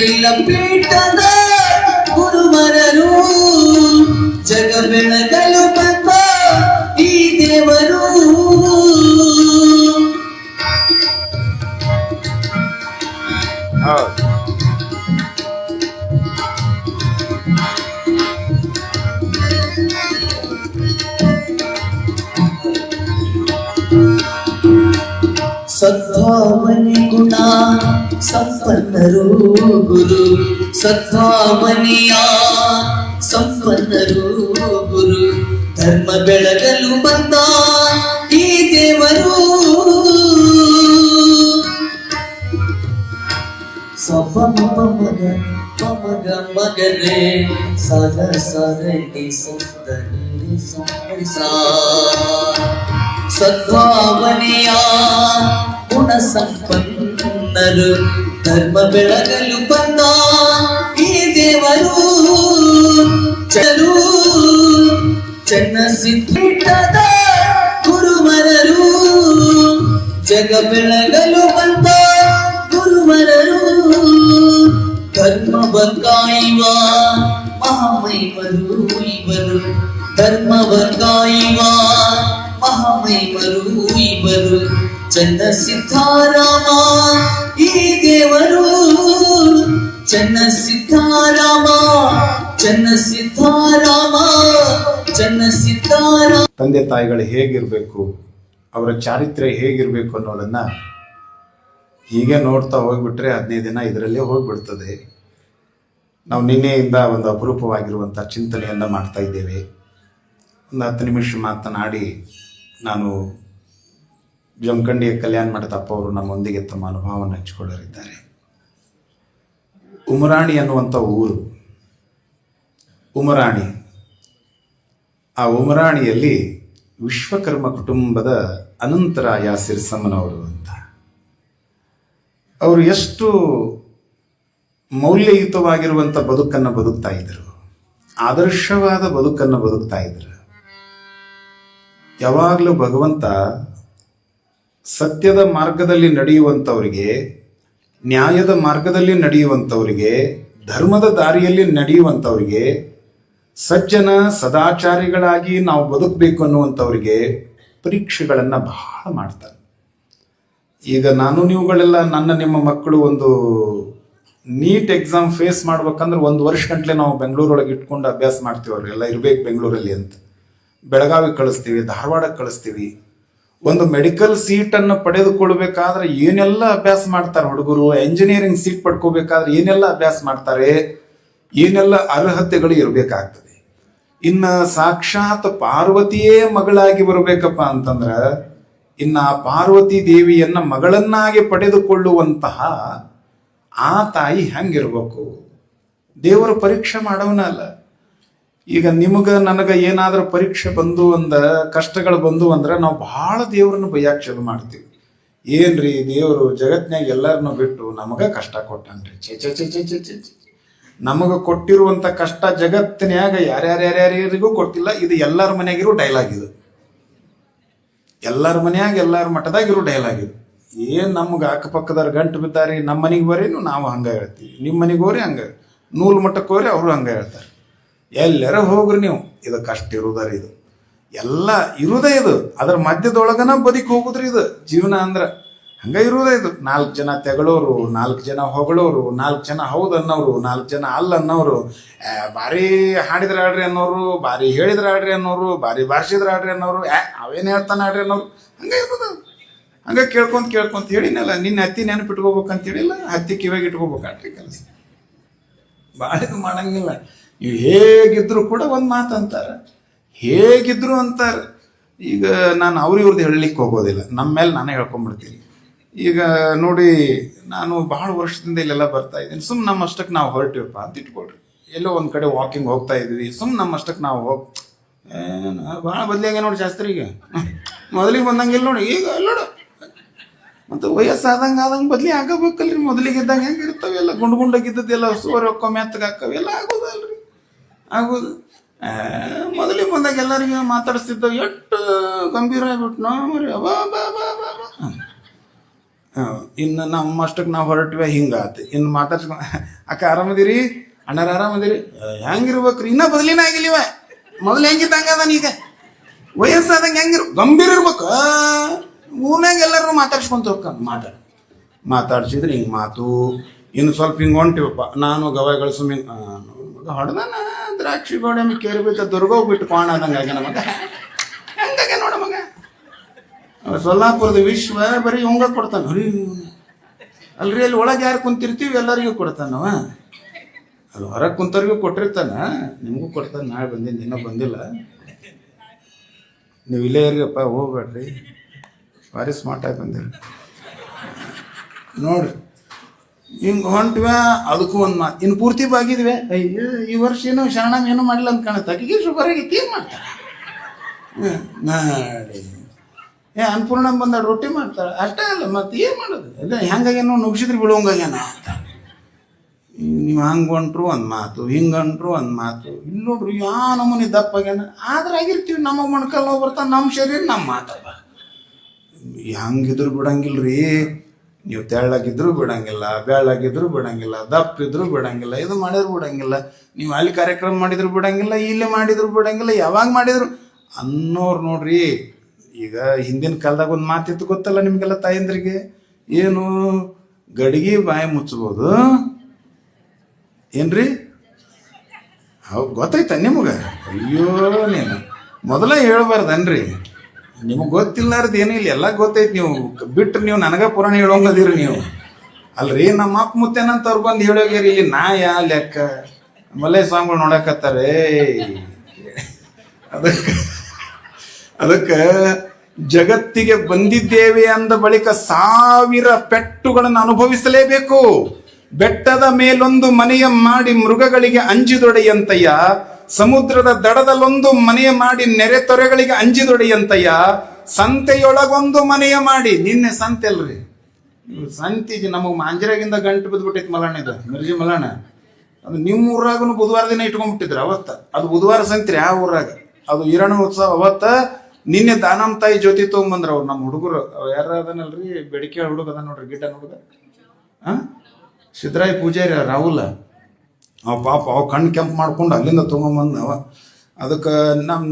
ಶ್ರೀಶೈಲ ಪೀಠದ ಗುರುವರರು ಜಗ ಬೆಳಗಲು ಬಂದ ಈ ದೇವರು. ಸದ್ಭಾವನೆ ಗುಣ ಸಂಪನ್ನರು ಗುರು, ಸದ್ಭಾವನೆಯ ಸಂಪನ್ನರು ಗುರು, ಧರ್ಮ ಬೆಳಗಲು ಬಂದ ಈ ದೇವರು. ಮಗ ಮಗ ಮಗರೇ ಸದ ಸರಣಿ ಸಂತನಿ ಸದ್ಭಾವನೆಯ ಗುಣ ಸಂಪನ್ನರು ಧರ್ಮ ಬೆಳಗಲು ಬಂದ ಈ ದೇವರು. ಚರು ಚನ್ನ ಸಿದ್ಧದ ಗುರುವರರು ಜಗ ಬೆಳಗಲು ಬಂದ ಗುರುವರರು. ಧರ್ಮವ ಕಾಯುವ ಮಹಾಮೈವರು ಇವರು, ಧರ್ಮವ ಕಾಯುವ ಮಹಾಮೈವರು ಇವರು, ಚನ್ನ ಸಿದ್ಧಾರಾಮ ಈ ದೇವರು. ಚನ್ನ ಸಿದ್ಧಾರಾಮ ಚನ್ನ ಸಿದ್ಧಾರಾಮ ಚನ್ನ ಸಿದ್ಧಾರಾಮ. ತಂದೆ ತಾಯಿಗಳು ಹೇಗಿರ್ಬೇಕು, ಅವರ ಚಾರಿತ್ರ್ಯ ಹೇಗಿರ್ಬೇಕು ಅನ್ನೋದನ್ನ ಹೀಗೆ ನೋಡ್ತಾ ಹೋಗ್ಬಿಟ್ರೆ 15 ದಿನ ಇದರಲ್ಲೇ ಹೋಗ್ಬಿಡ್ತದೆ. ನಾವು ನಿನ್ನೆಯಿಂದ ಒಂದು ಅಪರೂಪವಾಗಿರುವಂಥ ಚಿಂತನೆಯನ್ನು ಮಾಡ್ತಾ ಇದ್ದೇವೆ. ಒಂದು 10 ನಿಮಿಷ ಮಾತನಾಡಿ ನಾನು ಜಮಖಂಡಿಯ ಕಲ್ಯಾಣ ಮಠದ ಅಪ್ಪ ಅವರು ನಮ್ಮೊಂದಿಗೆ ತಮ್ಮ ಅನುಭವವನ್ನು ಹಂಚಿಕೊಳ್ಳಲಿದ್ದಾರೆ. ಉಮರಾಣಿ ಅನ್ನುವಂಥ ಊರು, ಉಮರಾಣಿ. ಆ ಉಮರಾಣಿಯಲ್ಲಿ ವಿಶ್ವಕರ್ಮ ಕುಟುಂಬದ ಅನಂತರಾಯ ಸಿರ್ಸಮ್ಮನವರು ಅಂತ, ಅವರು ಎಷ್ಟು ಮೌಲ್ಯಯುತವಾಗಿರುವಂಥ ಬದುಕನ್ನು ಬದುಕ್ತಾ ಇದ್ರು, ಆದರ್ಶವಾದ ಬದುಕನ್ನು ಬದುಕ್ತಾ ಇದ್ರು. ಯಾವಾಗಲೂ ಭಗವಂತ ಸತ್ಯದ ಮಾರ್ಗದಲ್ಲಿ ನಡೆಯುವಂಥವರಿಗೆ, ನ್ಯಾಯದ ಮಾರ್ಗದಲ್ಲಿ ನಡೆಯುವಂಥವರಿಗೆ, ಧರ್ಮದ ದಾರಿಯಲ್ಲಿ ನಡೆಯುವಂಥವರಿಗೆ, ಸಜ್ಜನ ಸದಾಚಾರಿಗಳಾಗಿ ನಾವು ಬದುಕಬೇಕು ಅನ್ನುವಂಥವರಿಗೆ ಪರೀಕ್ಷೆಗಳನ್ನು ಬಹಳ ಮಾಡ್ತಾರೆ. ಈಗ ನಾನು ನೀವುಗಳೆಲ್ಲ, ನಿಮ್ಮ ಮಕ್ಕಳು ಒಂದು ನೀಟ್ ಎಕ್ಸಾಮ್ ಫೇಸ್ ಮಾಡ್ಬೇಕಂದ್ರೆ 1 ವರ್ಷ ಗಂಟ್ಲೆ ನಾವು ಬೆಂಗಳೂರೊಳಗೆ ಇಟ್ಕೊಂಡು ಅಭ್ಯಾಸ ಮಾಡ್ತೀವಿ. ಅವರೆಲ್ಲ ಇರ್ಬೇಕು ಬೆಂಗಳೂರಲ್ಲಿ ಅಂತ. ಬೆಳಗಾವಿಗೆ ಕಳಿಸ್ತೀವಿ, ಧಾರವಾಡಕ್ಕೆ ಕಳಿಸ್ತೀವಿ. ಒಂದು ಮೆಡಿಕಲ್ ಸೀಟನ್ನು ಪಡೆದುಕೊಳ್ಬೇಕಾದ್ರೆ ಏನೆಲ್ಲ ಅಭ್ಯಾಸ ಮಾಡ್ತಾರೆ ಹುಡುಗರು. ಎಂಜಿನಿಯರಿಂಗ್ ಸೀಟ್ ಪಡ್ಕೋಬೇಕಾದ್ರೆ ಏನೆಲ್ಲ ಅಭ್ಯಾಸ ಮಾಡ್ತಾರೆ, ಏನೆಲ್ಲ ಅರ್ಹತೆಗಳು ಇರಬೇಕಾಗ್ತದೆ. ಇನ್ನ ಸಾಕ್ಷಾತ್ ಪಾರ್ವತಿಯೇ ಮಗಳಾಗಿ ಬರಬೇಕಪ್ಪ ಅಂತಂದ್ರ, ಇನ್ನ ಪಾರ್ವತಿ ದೇವಿಯನ್ನ ಮಗಳನ್ನಾಗಿ ಪಡೆದುಕೊಳ್ಳುವಂತಹ ಆ ತಾಯಿ ಹೆಂಗಿರ್ಬೇಕು? ದೇವರು ಪರೀಕ್ಷೆ ಮಾಡವನ ಅಲ್ಲ. ಈಗ ನಿಮಗ ನನಗ ಏನಾದ್ರೂ ಪರೀಕ್ಷೆ ಬಂದು ಕಷ್ಟಗಳು ಬಂದು ಅಂದ್ರೆ ನಾವು ಬಹಳ ದೇವ್ರನ್ನ ಬೈಯಾಕ್ ಶುರು ಮಾಡ್ತೀವಿ. ಏನ್ರಿ ದೇವರು ಜಗತ್ನ್ಯಾಗ ಎಲ್ಲರನ್ನೂ ಬಿಟ್ಟು ನಮಗ ಕಷ್ಟ ಕೊಟ್ಟನ್ರಿ. ಚೆ ಚೆ ಚೆ ಚೆ ಚೆ ಚೆ ನಮಗ ಕೊಟ್ಟಿರುವಂತ ಕಷ್ಟ ಜಗತ್ತಿನ್ಯಾಗ ಯಾರ್ಯಾರ್ಯಾರ್ಯಾರಿಗೂ ಕೊಟ್ಟಿಲ್ಲ. ಇದು ಎಲ್ಲರ ಮನೆಯಾಗಿರೋ ಡೈಲಾಗ್. ಇದು ಎಲ್ಲರ ಮನ್ಯಾಗ ಎಲ್ಲರ ಮಠದಾಗಿರೋ ಡೈಲಾಗ್. ಇದು ಏನ್ ನಮ್ಗೆ ಅಕ್ಕಪಕ್ಕದವ್ರು ಗಂಟು ಬಿದ್ದಾರಿ, ನಮ್ಮ ಮನೆಗೆ ಬರೀನು ನಾವು ಹಂಗ ಹೇಳ್ತೀವಿ, ನಿಮ್ಮ ಮನೆಗೆ ಹೋಗ್ರಿ ಹಂಗ, ನೂಲ್ ಮಠಕ್ಕೆ ಹೋಗ್ರಿ ಅವರು ಹಂಗ ಹೇಳ್ತಾರೆ. ಎಲ್ಲರ ಹೋಗ್ರಿ ನೀವು, ಇದು ಕಷ್ಟ ಇರುವುದರ, ಇದು ಎಲ್ಲ ಇರುವುದೇ. ಇದು ಅದರ ಮಧ್ಯದೊಳಗನ ಬದುಕಿ ಹೋಗುದ್ರಿ. ಇದು ಜೀವನ ಅಂದ್ರ ಹಂಗ ಇರುವುದೇ. ಇದು 4 ಜನ ತೆಗಳೋರು, 4 ಜನ ಹೊಗಳೋರು, 4 ಜನ ಹೌದು ಅನ್ನೋರು, 4 ಜನ ಅಲ್ಲ ಅನ್ನೋರು, ಭಾರಿ ಹಾಡಿದ್ರ ಆಡ್ರಿ ಅನ್ನೋರು, ಭಾರಿ ಹೇಳಿದ್ರ ಆಡ್ರಿ ಅನ್ನೋರು, ಭಾರಿ ಭಾಷಿದ್ರ ಆಡ್ರಿ ಅನ್ನೋರು, ಅವೇನು ಹೇಳ್ತಾನೆ ಆಡ್ರಿ ಅನ್ನೋರು. ಹಂಗ ಇರೋದು. ಹಂಗ ಕೇಳ್ಕೊಂತ ಹೇಳಿನಲ್ಲ, ನಿನ್ನ ಹತ್ತಿ ನೆನಪಿಟ್ಕೋಬೇಕಂತ ಹೇಳಿಲ್ಲ, ಹತ್ತಿ ಕಿವಾಗ ಇಟ್ಕೋಬೇಕಾಡ್ರಿ ಕೆಲಸ. ಭಾಳ ಇದು ಮಾಡಂಗಿಲ್ಲ. ನೀವು ಹೇಗಿದ್ರು ಕೂಡ ಒಂದು ಮಾತು ಅಂತಾರೆ, ಹೇಗಿದ್ರು ಅಂತಾರೆ. ಈಗ ನಾನು ಇವ್ರದ್ದು ಹೇಳಲಿಕ್ಕೆ ಹೋಗೋದಿಲ್ಲ, ನಮ್ಮ ಮೇಲೆ ನಾನೇ ಹೇಳ್ಕೊಂಡ್ಬಿಡ್ತೀನಿ. ಈಗ ನೋಡಿ, ನಾನು ಬಹಳ ವರ್ಷದಿಂದ ಇಲ್ಲೆಲ್ಲ ಬರ್ತಾ ಇದ್ದೀನಿ. ಸುಮ್ಮನೆ ನಮ್ಮಷ್ಟಕ್ಕೆ ನಾವು ಹೊರಟಿವಪ್ಪ ಅಂತ ಇಟ್ಕೊಳ್ರಿ. ಎಲ್ಲೋ ಒಂದು ಕಡೆ ವಾಕಿಂಗ್ ಹೋಗ್ತಾ ಇದ್ವಿ, ಸುಮ್ಮನೆ ನಮ್ಮಷ್ಟಕ್ಕೆ ನಾವು ಭಾಳ ಬದಲಿಯಾಗೆ ನೋಡಿ ಶಾಸ್ತ್ರಿಗೆ. ಮೊದಲಿಗೆ ಬಂದಂಗಿಲ್ಲ ನೋಡಿ, ಈಗ ನೋಡು ಮತ್ತು ವಯಸ್ಸಾದಂಗೆ ಬದಲಿ ಆಗಬೇಕಲ್ರಿ. ಮೊದಲಿಗೆ ಇದ್ದಂಗೆ ಹೆಂಗೆ ಇರ್ತಾವೆ ಎಲ್ಲ ಗುಂಡಾಗಿದ್ದೆಲ್ಲ ಸುವರ್ ಹೊಕ್ಕ ಮೆತ್ತಗೆ ಹಾಕವೆ ಎಲ್ಲ ಆಗೋದಲ್ರಿ, ಆಗೋದು. ಮೊದಲಿಗೆ ಬಂದಾಗ ಎಲ್ಲರಿಗೆ ಮಾತಾಡಿಸ್ತಿದ್ದವು, ಎಷ್ಟು ಗಂಭೀರ ಆಗ್ಬಿಟ್ಟು ನಾವು ಮರಿ ಇನ್ನು ನಮ್ಮಷ್ಟಕ್ಕೆ ನಾವು ಹೊರಟ್ವೆ ಹಿಂಗಾತು. ಇನ್ನು ಮಾತಾಡ್ಸ್ಕೊಂಡು ಅಕ್ಕ ಆರಾಮದಿರಿ, ಅಣ್ಣಾರ ಆರಾಮದಿರಿ, ಹೆಂಗಿರ್ಬೇಕ್ರಿ? ಇನ್ನೂ ಬದಲಿನ ಆಗಿಲ್ಲಿವ, ಮೊದಲು ಹೆಂಗಿದ್ದಂಗೆ ಅದಾನ, ಈಗ ವಯಸ್ಸಾದಂಗೆ ಗಂಭೀರ ಇರ್ಬೇಕು. ಊನಾಗ ಎಲ್ಲರೂ ಮಾತಾಡ್ಸ್ಕೊಂತ ಹೋಗ್ಕೊಂಡು ಮಾತಾಡ್ಸಿದ್ರೆ ಹಿಂಗೆ ಮಾತು. ಇನ್ನು ಸ್ವಲ್ಪ ಹಿಂಗೆ ಹೊಂಟಿವಪ್ಪ, ನಾನು ಗವಾಯಿ ಗಳಿಸು ಹೊಡೆದಾನ ದ್ರಾಕ್ಷಿ ಗೋಡೆ ಕೇರ್ಬೇಕು ದುರ್ಗೋಗ್ಬಿಟ್ಟು ಕೋಣಾದಂಗೆ ಆಗ ನಮಗ ಹೆಂಗಾಗೆ ನೋಡ ಮಗ. ಸೊಲ್ಲಾಪುರದ ವಿಶ್ವ ಬರೀ ಇವಂಗ ಕೊಡ್ತಾನ. ಅಲ್ರಿ ಅಲ್ಲಿ ಒಳಗೆ ಯಾರು ಕುಂತಿರ್ತೀವಿ ಎಲ್ಲರಿಗೂ ಕೊಡ್ತಾನವ. ಅಲ್ಲಿ ಹೊರಗೆ ಕುಂತವ್ರಿಗೂ ಕೊಟ್ಟಿರ್ತಾನ, ನಿಮಗೂ ಕೊಡ್ತಾನೆ. ನಾಳೆ ಬಂದಿದ್ದು ಇನ್ನೂ ಬಂದಿಲ್ಲ, ನೀವು ಇಲ್ಲೇ ಇರಿಯಪ್ಪ, ಹೋಗ್ಬೇಡ್ರಿ. ಭಾರಿ ಸ್ಮಾರ್ಟ್ ಆಗಿ ಬಂದಿರಿ ನೋಡ್ರಿ. ಹಿಂಗೆ ಹೊಂಟ್ವ, ಅದಕ್ಕೂ ಒಂದು ಮಾತು. ಇನ್ನು ಪೂರ್ತಿ ಬಾಗಿದ್ವಿ, ಅಯ್ಯೋ ಈ ವರ್ಷ ಏನೋ ಶರಣಮ್ ಏನೂ ಮಾಡಿಲ್ಲ ಅಂತ ಕಾಣುತ್ತೆ. ಅಕ್ಕಿಗೆ ಶುಗರಾಗಿತ್ತು ಏನು ಮಾಡ್ತಾರೆ ನಾಡಿ. ಅನ್ನಪೂರ್ಣ ಬಂದ ರೊಟ್ಟಿ ಮಾಡ್ತಾಳೆ ಅಷ್ಟೇ ಅಲ್ಲ, ಮತ್ತೆ ಏನು ಮಾಡೋದು? ಅದೇ ಹೆಂಗಾಗೇನೋ ನುಗ್ಸಿದ್ರೆ ಬಿಡುವಂಗಾಗೇನ ಅಂತ. ನೀವು ಹಂಗೆ ಹೊಂಟ್ರು ಒಂದು ಮಾತು, ಹಿಂಗೆ ಹೊಂಟ್ರು ಒಂದು ಮಾತು. ಇಲ್ಲಿ ನೋಡ್ರಿ ಯಾವ ನಮೂನಿ ದಪ್ಪಾಗ್ಯಾನ. ಆದ್ರೆ ಆಗಿರ್ತೀವಿ, ನಮ್ಮ ಮೊಣಕಲ್ ಹೋಗಿ ಬರ್ತಾನೆ, ನಮ್ಮ ಶರೀರ ನಮ್ಮ ಮಾತಪ್ಪ. ಹಂಗಿದ್ರು ಬಿಡಂಗಿಲ್ರಿ. ನೀವು ತೆಳ್ಳಗಿದ್ರು ಬಿಡಂಗಿಲ್ಲ, ಬೆಳ್ಳಗಿದ್ರು ಬಿಡಂಗಿಲ್ಲ, ದಪ್ಪಿದ್ರು ಬಿಡಂಗಿಲ್ಲ, ಇದು ಮಾಡಿದ್ರು ಬಿಡಂಗಿಲ್ಲ. ನೀವು ಅಲ್ಲಿ ಕಾರ್ಯಕ್ರಮ ಮಾಡಿದ್ರು ಬಿಡಂಗಿಲ್ಲ, ಇಲ್ಲೇ ಮಾಡಿದ್ರು ಬಿಡಂಗಿಲ್ಲ, ಯಾವಾಗ ಮಾಡಿದ್ರು ಅನ್ನೋರು ನೋಡ್ರಿ. ಈಗ ಹಿಂದಿನ ಕಾಲದಾಗ ಒಂದು ಮಾತಿತ್ತು ಗೊತ್ತಲ್ಲ ನಿಮಗೆಲ್ಲ ತಾಯಂದ್ರಿಗೆ, ಏನು ಗಡಿಗೆ ಬಾಯಿ ಮುಚ್ಚಬಹುದು ಏನ್ರಿ? ಹೌದು, ಗೊತ್ತಾಯ್ತ ನಿಮಗೆ? ಅಯ್ಯೋ ನೀನು ಮೊದಲೇ ಹೇಳ್ಬಾರ್ದನ್ರಿ. ನಿಮಗೆ ಗೊತ್ತಿಲ್ಲಾರ್ದು ಏನಿಲ್ಲ, ಎಲ್ಲ ಗೊತ್ತೈತಿ. ನೀವು ಬಿಟ್ರೆ ನೀವು ನನಗ ಪುರಾಣ ಹೇಳೋಂಗದಿರಿ ನೀವು. ಅಲ್ರಿ ನಮ್ಮ ಅಪ್ಪ ಮುತ್ತೇನಂತ ಅವ್ರು ಬಂದು ಹೇಳೋಗ್ಯಾರ. ಇಲ್ಲಿ ನಾ ಯಾ ಲೆಕ್ಕ ಮಲೆ ಸ್ವಾಮಿಗಳು ನೋಡಕತ್ತಾರೆ. ಅದಕ್ಕೆ ಜಗತ್ತಿಗೆ ಬಂದಿದ್ದೇವೆ ಅಂದ ಬಳಿಕ 1000 ಪೆಟ್ಟುಗಳನ್ನು ಅನುಭವಿಸಲೇಬೇಕು. ಬೆಟ್ಟದ ಮೇಲೊಂದು ಮನೆಯ ಮಾಡಿ ಮೃಗಗಳಿಗೆ ಅಂಜಿದೊಡೆಯಂತಯ್ಯ, ಸಮುದ್ರದ ದಡದಲ್ಲೊಂದು ಮನೆಯ ಮಾಡಿ ನೆರೆ ತೊರೆಗಳಿಗೆ ಅಂಜಿದೊಡೆಯಂತಯ್ಯ, ಸಂತೆಯೊಳಗೊಂದು ಮನೆಯ ಮಾಡಿ. ನಿನ್ನೆ ಸಂತೆ ಅಲ್ರಿ, ಸಂತಿಗೆ ನಮಗೆ ಮಾಂಜರಾಗಿಂದ ಗಂಟು ಬಿದ್ದುಬಿಟ್ಟೈತಿ ಮಲಣ್ಣ. ಇದು ಮಿರ್ಜಿ ಮಲಣ್ಣ ಅದು ನಿಮ್ಮ ಊರಾಗೂ ಬುಧವಾರ ದಿನ ಇಟ್ಕೊಂಡ್ಬಿಟ್ಟಿದ್ರು. ಅವತ್ತ ಅದು ಬುಧವಾರ ಸಂತ್ರಿ ಆ ಊರಾಗ. ಅದು ಈರಣ್ಣ ಉತ್ಸವ ಅವತ್ತ. ನಿನ್ನೆ ದಾನಮ್ಮ ತಾಯಿ ಜ್ಯೋತಿ ತೊಗೊಂಬಂದ್ರ ಅವ್ರು ನಮ್ಮ ಹುಡುಗರು. ಯಾರ ಅದನಲ್ರಿ, ಬೆಡಿಕೆ ಹುಡುಗ ಅದ ನೋಡ್ರಿ, ಗಿಡ್ಡ ಹುಡುಗ, ಸಿದ್ದರಾಯ ಪೂಜಾರಿ ರಾಹುಲ್. ಅವ ಪಾಪ ಅವ ಕಣ್ಣು ಕೆಂಪು ಮಾಡ್ಕೊಂಡು ಅಲ್ಲಿಂದ ತೊಗೊಂಬಂದ ಅವ. ಅದಕ್ಕೆ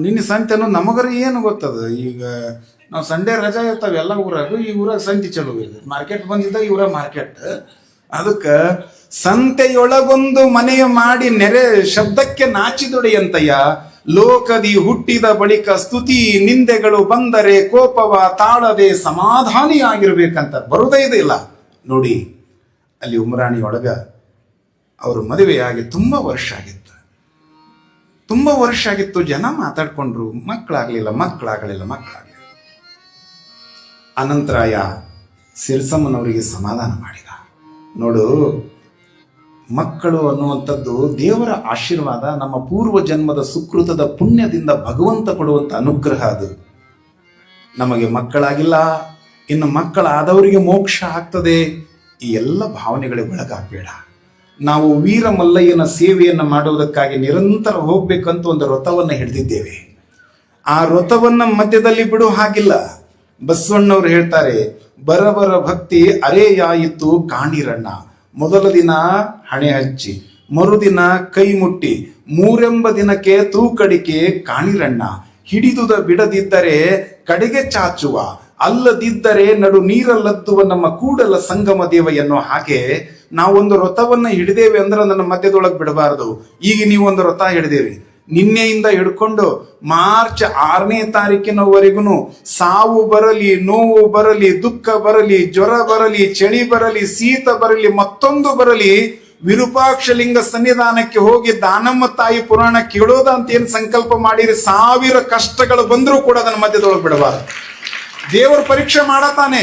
ನಿನ್ನೆ ಸಂತೆ ಅನ್ನೋದು ನಮಗರ ಏನು ಗೊತ್ತದ. ಈಗ ನಾವು ಸಂಡೇ ರಜಾ ಇರ್ತಾವೆ ಎಲ್ಲ ಊರಾಗ. ಈ ಊರಾಗ ಸಂತೆ ಚಲೋ ಇರ್ತದೆ. ಮಾರ್ಕೆಟ್ ಬಂದಿದ್ದಾಗ ಈ ಊರಾಗ ಮಾರ್ಕೆಟ್. ಅದಕ್ಕೆ ಸಂತೆಯೊಳಗೊಂದು ಮನೆಯ ಮಾಡಿ ನೆರೆ ಶಬ್ದಕ್ಕೆ ನಾಚಿದೊಡೆಯಂತಯ್ಯ, ಲೋಕದಿ ಹುಟ್ಟಿದ ಬಳಿಕ ಸ್ತುತಿ ನಿಂದೆಗಳು ಬಂದರೆ ಕೋಪವ ತಾಳದೆ ಸಮಾಧಾನಿಯಾಗಿರ್ಬೇಕಂತ ಬರುವುದೇ ಇಲ್ಲ ನೋಡಿ. ಅಲ್ಲಿ ಉಮರಾಣಿಯೊಳಗ ಅವರು ಮದುವೆಯಾಗಿ ತುಂಬ ವರ್ಷ ಆಗಿತ್ತು. ಜನ ಮಾತಾಡ್ಕೊಂಡ್ರು, ಮಕ್ಕಳಾಗ್ಲಿಲ್ಲ. ಅನಂತರಾಯ ಸಿರ್ಸಮ್ಮನವರಿಗೆ ಸಮಾಧಾನ ಮಾಡಿದ. ನೋಡು, ಮಕ್ಕಳು ಅನ್ನುವಂಥದ್ದು ದೇವರ ಆಶೀರ್ವಾದ, ನಮ್ಮ ಪೂರ್ವ ಜನ್ಮದ ಸುಕೃತದ ಪುಣ್ಯದಿಂದ ಭಗವಂತ ಕೊಡುವಂಥ ಅನುಗ್ರಹ. ಅದು ನಮಗೆ ಮಕ್ಕಳಾಗಿಲ್ಲ, ಇನ್ನು ಮಕ್ಕಳಾದವರಿಗೆ ಮೋಕ್ಷ ಆಗ್ತದೆ. ಈ ಎಲ್ಲ ಭಾವನೆಗಳಿಗೆ ಒಳಗಾಗಬೇಡ. ನಾವು ವೀರ ಮಲ್ಲಯ್ಯನ ಸೇವೆಯನ್ನು ಮಾಡುವುದಕ್ಕಾಗಿ ನಿರಂತರ ಹೋಗ್ಬೇಕಂತ ಒಂದು ವ್ರತವನ್ನು ಹಿಡಿದಿದ್ದೇವೆ. ಆ ವ್ರತವನ್ನ ಮಧ್ಯದಲ್ಲಿ ಬಿಡು ಹಾಗಿಲ್ಲ. ಬಸವಣ್ಣವ್ರು ಹೇಳ್ತಾರೆ, ಬರಬರ ಭಕ್ತಿ ಅರೆಯಾಯಿತು ಕಾಣಿರಣ್ಣ. ಮೊದಲ ದಿನ ಹಣೆ ಹಚ್ಚಿ, ಮರುದಿನ ಕೈ ಮುಟ್ಟಿ, 3 ದಿನಕ್ಕೆ ತೂಕಡಿಕೆ ಕಾಣಿರಣ್ಣ. ಹಿಡಿದುದ ಬಿಡದಿದ್ದರೆ ಕಡೆಗೆ ಚಾಚುವ, ಅಲ್ಲದಿದ್ದರೆ ನಡು ನೀರಲ್ಲದ್ದುವ ನಮ್ಮ ಕೂಡಲ ಸಂಗಮ ದೇವ ಎನ್ನೋ ಹಾಗೆ ನಾವೊಂದು ವ್ರತವನ್ನ ಹಿಡಿದೇವೆ ಅಂದ್ರೆ ನನ್ನ ಮಧ್ಯದೊಳಗೆ ಬಿಡಬಾರದು. ಈಗ ನೀವು ಒಂದು ವ್ರತ ಹಿಡಿದೇರಿ, ನಿನ್ನೆಯಿಂದ ಹಿಡ್ಕೊಂಡು ಮಾರ್ಚ್ 6ನೇ ತಾರೀಕಿನವರೆಗೂ ಸಾವು ಬರಲಿ, ನೋವು ಬರಲಿ, ದುಃಖ ಬರಲಿ, ಜ್ವರ ಬರಲಿ, ಚಳಿ ಬರಲಿ, ಶೀತ ಬರಲಿ, ಮತ್ತೊಂದು ಬರಲಿ, ವಿರೂಪಾಕ್ಷಲಿಂಗ ಸನ್ನಿಧಾನಕ್ಕೆ ಹೋಗಿ ದಾನಮ್ಮ ತಾಯಿ ಪುರಾಣ ಕೇಳೋದ ಅಂತ ಏನ್ ಸಂಕಲ್ಪ ಮಾಡಿರಿ, 1000 ಕಷ್ಟಗಳು ಬಂದರೂ ಕೂಡ ಅದನ್ನ ಮಧ್ಯದೊಳಗೆ ಬಿಡಬಾರದು. ದೇವರು ಪರೀಕ್ಷೆ ಮಾಡತಾನೆ.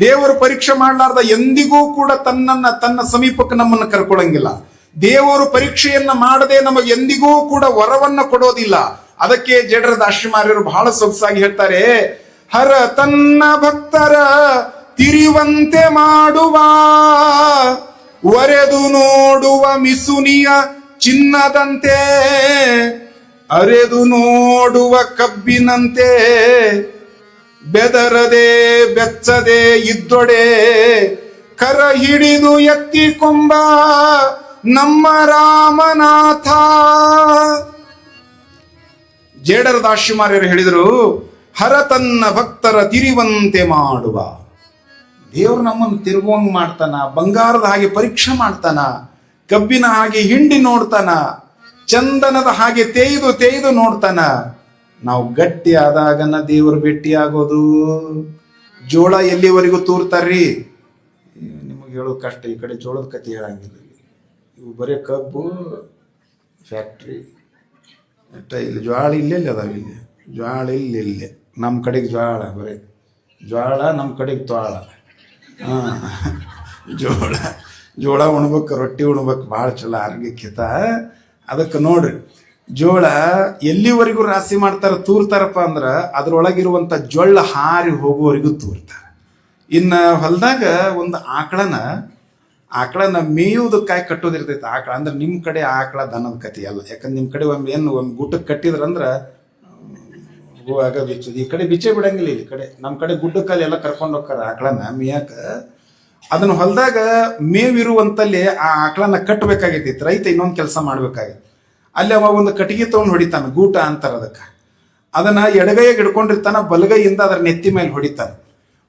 ದೇವರು ಪರೀಕ್ಷೆ ಮಾಡಲಾರ್ದ ಎಂದಿಗೂ ಕೂಡ ತನ್ನ ಸಮೀಪಕ್ಕೆ ನಮ್ಮನ್ನು ಕರ್ಕೊಳ್ಳಂಗಿಲ್ಲ. ದೇವರು ಪರೀಕ್ಷೆಯನ್ನ ಮಾಡದೆ ನಮಗೆ ಎಂದಿಗೂ ಕೂಡ ವರವನ್ನ ಕೊಡೋದಿಲ್ಲ. ಅದಕ್ಕೆ ಜೇಡರ ದಾಶಿಮಾರ್ಯರು ಬಹಳ ಸೊಗಸಾಗಿ ಹೇಳ್ತಾರೆ, ಹರ ತನ್ನ ಭಕ್ತರ ತಿರಿವಂತೆ ಮಾಡುವ, ಒರೆದು ನೋಡುವ ಮಿಸುನಿಯ ಚಿನ್ನದಂತೆ, ಅರೆದು ನೋಡುವ ಕಬ್ಬಿನಂತೆ, ಬೆದರದೆ ಬೆಚ್ಚದೆ ಇದ್ದೊಡೆ ಕರ ಹಿಡಿದು ಎತ್ತಿಕೊಂಬ ನಮ್ಮ ರಾಮನಾಥ. ಜೇಡರ ದಾಶಿಮಾರ್ಯರು ಹೇಳಿದರು, ಹರ ತನ್ನ ಭಕ್ತರ ತಿರುವಂತೆ ಮಾಡುವ. ದೇವ್ರು ನಮ್ಮನ್ನು ತಿರುಗುವಂಗ್ ಮಾಡ್ತಾನ, ಬಂಗಾರದ ಹಾಗೆ ಪರೀಕ್ಷೆ ಮಾಡ್ತಾನ, ಕಬ್ಬಿನ ಹಾಗೆ ಹಿಂಡಿ ನೋಡ್ತಾನ, ಚಂದನದ ಹಾಗೆ ತೇಯ್ದು ನೋಡ್ತಾನ. ನಾವು ಗಟ್ಟಿ ಆದಾಗನ ದೇವರು ಭೇಟಿ ಆಗೋದು. ಜೋಳ ಎಲ್ಲಿವರೆಗೂ ತೂರ್ತಾರ್ರಿ, ನಿಮಗೆ ಹೇಳೋದು ಕಷ್ಟ. ಈ ಕಡೆ ಜೋಳದ ಕತೆ ಹೇಳಂಗಿಲ್ಲ. ಇವು ಬರೀ ಕಬ್ಬು ಫ್ಯಾಕ್ಟ್ರಿ ಅಷ್ಟ. ಇಲ್ಲಿ ಜ್ವಾಳ ಇಲ್ಲೆಲ್ಲಿ ಅದಾವ, ಇಲ್ಲಿ ಜ್ವಾಳ ಇಲ್ಲೇ. ನಮ್ಮ ಕಡೆಗೆ ಜ್ವಾಳ, ಬರೀ ಜ್ವಾಳ, ನಮ್ಮ ಕಡೆಗೆ ತ್ವಾಳ. ಜೋಳ ಉಣ್ಬೇಕು, ರೊಟ್ಟಿ ಉಣ್ಬೇಕು, ಭಾಳ ಚಲೋ ಆರೋಗ್ಯಕ್ಕಿತ. ಅದಕ್ಕೆ ನೋಡ್ರಿ, ಜೋಳ ಎಲ್ಲಿವರೆಗೂ ರಾಶಿ ಮಾಡ್ತಾರ, ತೂರ್ತಾರಪ್ಪ ಅಂದ್ರ ಅದ್ರೊಳಗಿರುವಂತ ಜೊಳ್ಳ ಹಾರಿ ಹೋಗುವವರೆಗೂ ತೂರ್ತಾರ. ಇನ್ನ ಹೊಲದಾಗ ಒಂದು ಆಕಳನ ಮೇಯುವುದಕ್ಕಾಗಿ ಕಟ್ಟೋದಿರ್ತೈತೆ. ಆಕಳ ಅಂದ್ರೆ ನಿಮ್ಮ ಕಡೆ ಆಕಳ ದನದ ಕತಿ ಅಲ್ಲ. ಯಾಕಂದ್ರೆ ನಿಮ್ಮ ಕಡೆ ಒಮ್ಮೆ ಗುಡ್ಡಕ್ಕೆ ಕಟ್ಟಿದ್ರಂದ್ರ ಹೋಗುವಾಗ ಬಿಚ್ಚೋದು. ಈ ಕಡೆ ಬಿಚ್ಚೆ ಬಿಡಂಗಿಲ್ಲ. ಈ ಕಡೆ ನಮ್ಮ ಕಡೆ ಗುಡ್ಡಕ್ಕಲ್ಲಿ ಎಲ್ಲ ಕರ್ಕೊಂಡು ಹೋಗ್ತಾರ ಆಕಳನ ಮೇಯಕ. ಅದನ್ನ ಹೊಲದಾಗ ಮೇವಿರುವಂತಲ್ಲಿ ಆ ಆಕಳನ್ನ ಕಟ್ಟಬೇಕಾಗೈತಿ ರೈತ. ಇನ್ನೊಂದು ಕೆಲಸ ಮಾಡ್ಬೇಕಾಗೈತಿ. ಅಲ್ಲಿ ಅವ ಒಂದು ಕಟ್ಟಿಗೆ ತಗೊಂಡು ಹೊಡಿತಾನ, ಗೂಟ ಅಂತಾರ ಅದಕ್ಕೆ. ಅದನ್ನ ಎಡಗೈಯಾಗ ಹಿಡ್ಕೊಂಡಿರ್ತಾನ, ಬಲಗೈಯಿಂದ ಅದರ ನೆತ್ತಿ ಮೇಲೆ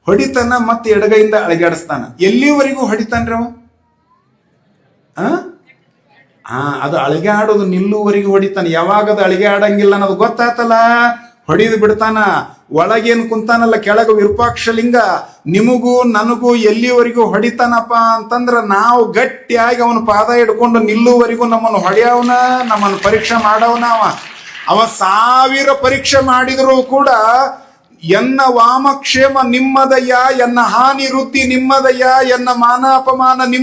ಹೊಡಿತಾನ, ಮತ್ತೆ ಎಡಗೈಯಿಂದ ಅಳಗಾಡಿಸ್ತಾನ. ಎಲ್ಲಿವರೆಗೂ ಹೊಡಿತಾನ್ರಿ ಅವ? ಅದು ಅಳಿಗೆ ಆಡೋದು ನಿಲ್ಲುವರೆಗೂ ಹೊಡಿತಾನ. ಯಾವಾಗ ಅದು ಅಳಿಗೆ ಆಡಂಗಿಲ್ಲ ಅನ್ನೋದು ಗೊತ್ತಾತಲ್ಲ, ಹೊಡಿದು ಬಿಡ್ತಾನ. ಒಳಗೇನು ಕುಂತಾನಲ್ಲ ಕೆಳಗೆ ವಿರೂಪಾಕ್ಷಲಿಂಗ, ನಿಮಗೂ ನನಗೂ ಎಲ್ಲಿವರೆಗೂ ಹೊಡಿತಾನಪ್ಪ ಅಂತಂದ್ರ ನಾವು ಗಟ್ಟಿಯಾಗಿ ಅವನ ಪಾದ ಹಿಡ್ಕೊಂಡು ನಿಲ್ಲುವರೆಗೂ ನಮ್ಮನ್ನು ಹೊಡೆಯವನ, ನಮ್ಮನ್ನು ಪರೀಕ್ಷೆ ಮಾಡವನ. ಅವ 1000 ಪರೀಕ್ಷೆ ಮಾಡಿದರೂ ಕೂಡ ಎನ್ನ ವಾಮಕ್ಷೇಮ ನಿಮ್ಮದಯ್ಯ, ಎನ್ನ ಹಾನಿ ವೃದ್ಧಿ ನಿಮ್ಮದಯ್ಯ, ಎನ್ನ ಮಾನ ಅಪಮಾನ ನಿಮ್ಮ